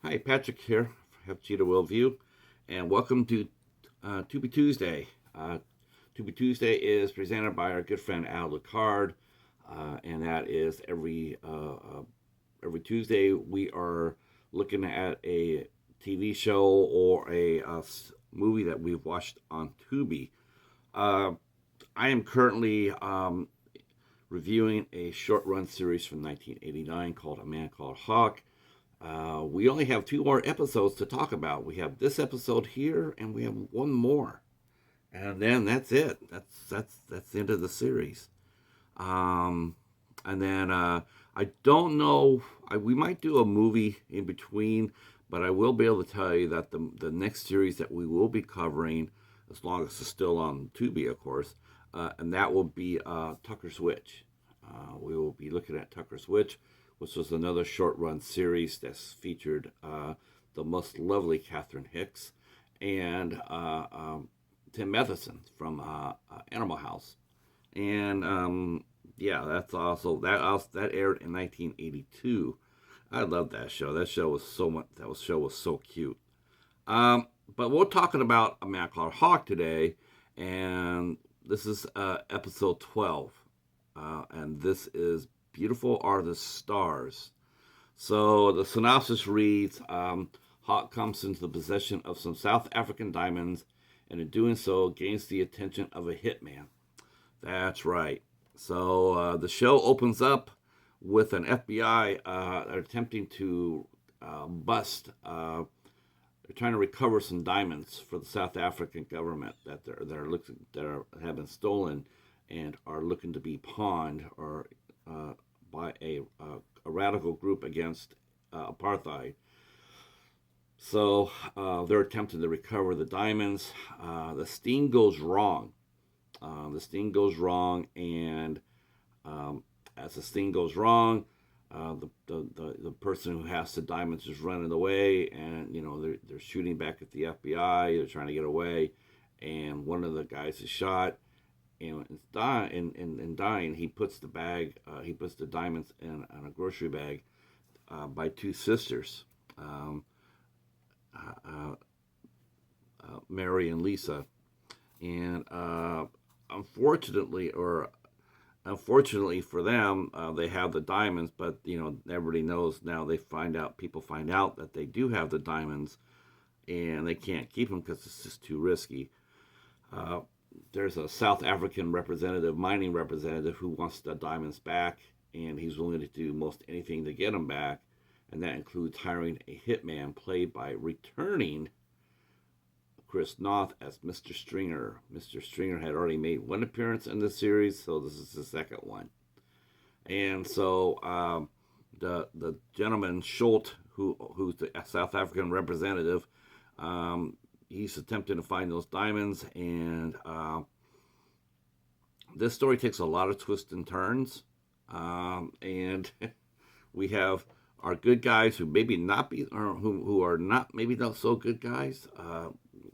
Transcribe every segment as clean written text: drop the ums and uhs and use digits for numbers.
Hi, Patrick here, Have Cheetah Worldview, and welcome to Tubi Tuesday. Tubi Tuesday is presented by our good friend Al Lucard, and that is every Tuesday we are looking at a TV show or a movie that we've watched on Tubi. Uh, I am currently reviewing a short run series from 1989 called A Man Called Hawk. We only have two more episodes to talk about. We have this episode here, and we have one more, and then that's it. That's the end of the series. Um, and then I don't know. We might do a movie in between, but I will be able to tell you that the next series that we will be covering, as long as it's still on Tubi, of course, and that will be Tucker's Witch. We will be looking at Tucker's Witch, which was another short run series that's featured the most lovely Catherine Hicks and Tim Matheson from Animal House. And yeah, that aired in 1982. I love that show. That show was so much. That show was so cute. But we're talking about A Man Called Hawk today, and this is episode 12, and this is Beautiful Are the Stars. So the synopsis reads: Hawk comes into the possession of some South African diamonds, and in doing so, gains the attention of a hitman. That's right. So the show opens up with an FBI attempting to bust. They're trying to recover some diamonds for the South African government have been stolen and are looking to be pawned or by a radical group against apartheid. So they're attempting to recover the diamonds. The sting goes wrong. And as the sting goes wrong, the person who has the diamonds is running away, and they're shooting back at the FBI. They're trying to get away, and one of the guys is shot, and it's dying. He puts the diamonds in a grocery bag by two sisters, um, uh, Mary and Lisa, and unfortunately, or unfortunately for them, they have the diamonds, but everybody knows now. People find out that they do have the diamonds, and they can't keep them because it's just too risky. Uh, there's a South African mining representative, who wants the diamonds back, and he's willing to do most anything to get them back, and that includes hiring a hitman played by returning Chris Noth as Mr. Stringer. Mr. Stringer had already made one appearance in the series, so this is the second one. And so the gentleman Schultz, who's the South African representative, he's attempting to find those diamonds, and this story takes a lot of twists and turns, and we have our good guys who maybe not be, or who are not, maybe not so good guys,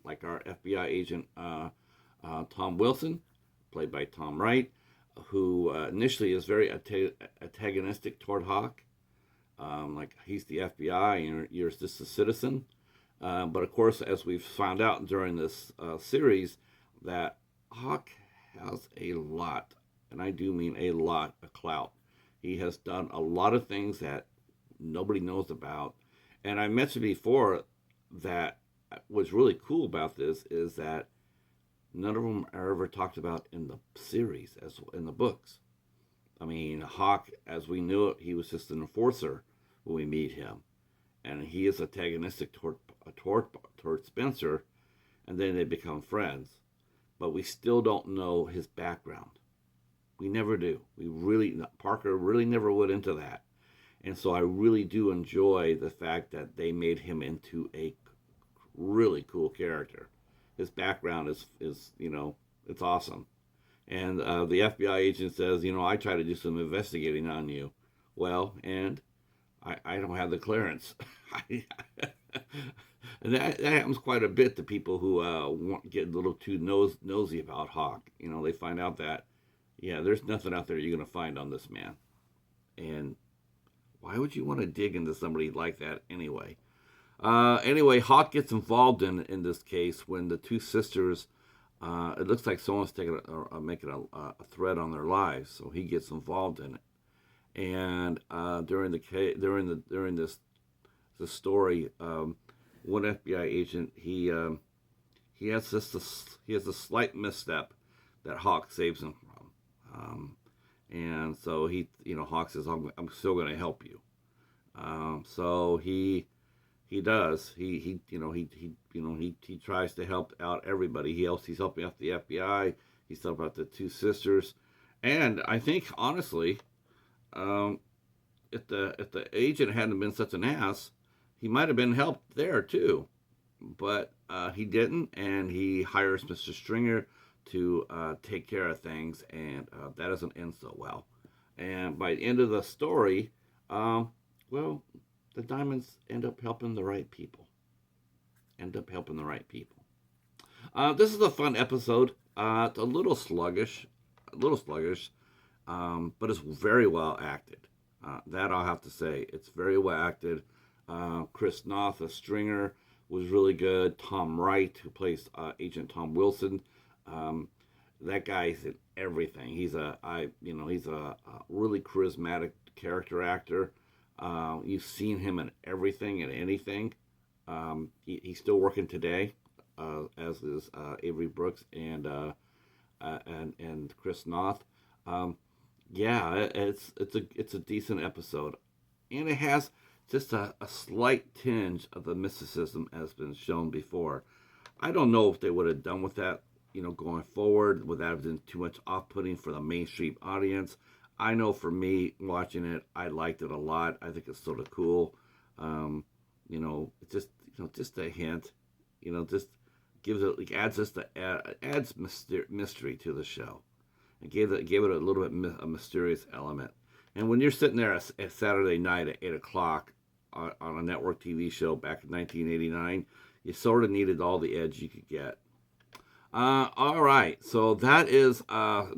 like our FBI agent Tom Wilson, played by Tom Wright, who initially is very antagonistic toward Hawk. Like, he's the FBI and you're just a citizen. But of course, as we've found out during this series, that Hawk has a lot, and I do mean a lot, of clout. He has done a lot of things that nobody knows about. And I mentioned before that what's really cool about this is that none of them are ever talked about in the series, as in the books. I mean, Hawk, as we knew it, he was just an enforcer when we meet him, and he is antagonistic toward Spencer, and then they become friends. But we still don't know his background. We never do. Parker really never went into that, and so I really do enjoy the fact that they made him into a really cool character. His background is it's awesome. And the FBI agent says, I try to do some investigating on you. Well, and I don't have the clearance. And that happens quite a bit to people who get a little too nosy about Hawk. They find out that, yeah, there's nothing out there you're going to find on this man. And why would you want to dig into somebody like that anyway? Anyway, Hawk gets involved in this case when the two sisters. It looks like someone's making a threat on their lives, so he gets involved in it. And during this story, one FBI agent he has a slight misstep that Hawk saves him from, and so Hawk says, I'm still going to help you." So he does. He tries to help out everybody. He's helping out the FBI. He's helping out the two sisters, and I think honestly, if the agent hadn't been such an ass, he might have been helped there too. But he didn't, and he hires Mr. Stringer to take care of things, and that doesn't end so well. And by the end of the story, well, the diamonds end up helping the right people. This is a fun episode. It's a little sluggish, but it's very well acted. That I'll have to say. It's very well acted. Chris Noth, a Stringer, was really good. Tom Wright, who plays Agent Tom Wilson, that guy's in everything. He's a really charismatic character actor. You've seen him in everything and anything. He's still working today, as is Avery Brooks and Chris Noth. It's a decent episode, and it has just a slight tinge of the mysticism as been shown before. I don't know if they would have done with that, going forward, without it being too much off-putting for the mainstream audience. I know for me, watching it, I liked it a lot. I think it's sort of cool. It's just a hint. Just gives it, adds mystery to the show. It gave it a little bit a mysterious element. And when you're sitting there at Saturday night at 8 o'clock on a network TV show back in 1989, you sort of needed all the edge you could get. All right, so that is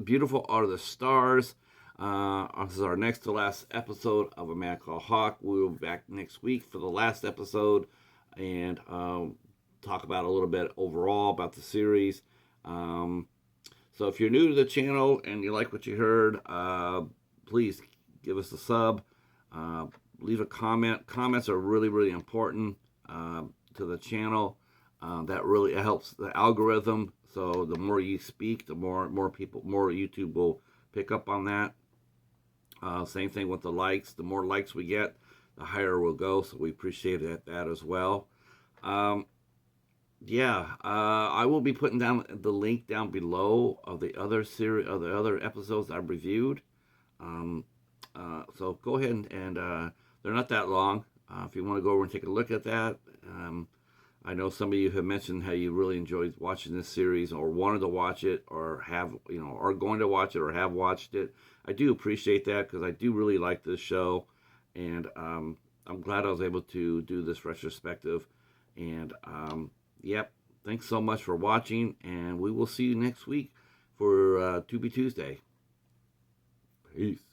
Beautiful Are the Stars. This is our next to last episode of A Man Called Hawk. We will be back next week for the last episode and talk about a little bit overall about the series. So if you're new to the channel and you like what you heard, please give us a sub. Leave a comment. Comments are really, really important to the channel. That really helps the algorithm. So the more you speak, the more YouTube will pick up on that. Same thing with the likes. The more likes we get, the higher we'll go. So we appreciate that as well. I will be putting down the link down below of the other episodes I've reviewed. So go ahead and they're not that long. If you want to go over and take a look at that. I know some of you have mentioned how you really enjoyed watching this series, or wanted to watch it, or are going to watch it, or have watched it. I do appreciate that, because I do really like this show, and I'm glad I was able to do this retrospective. And thanks so much for watching, and we will see you next week for Tubi Tuesday. Peace.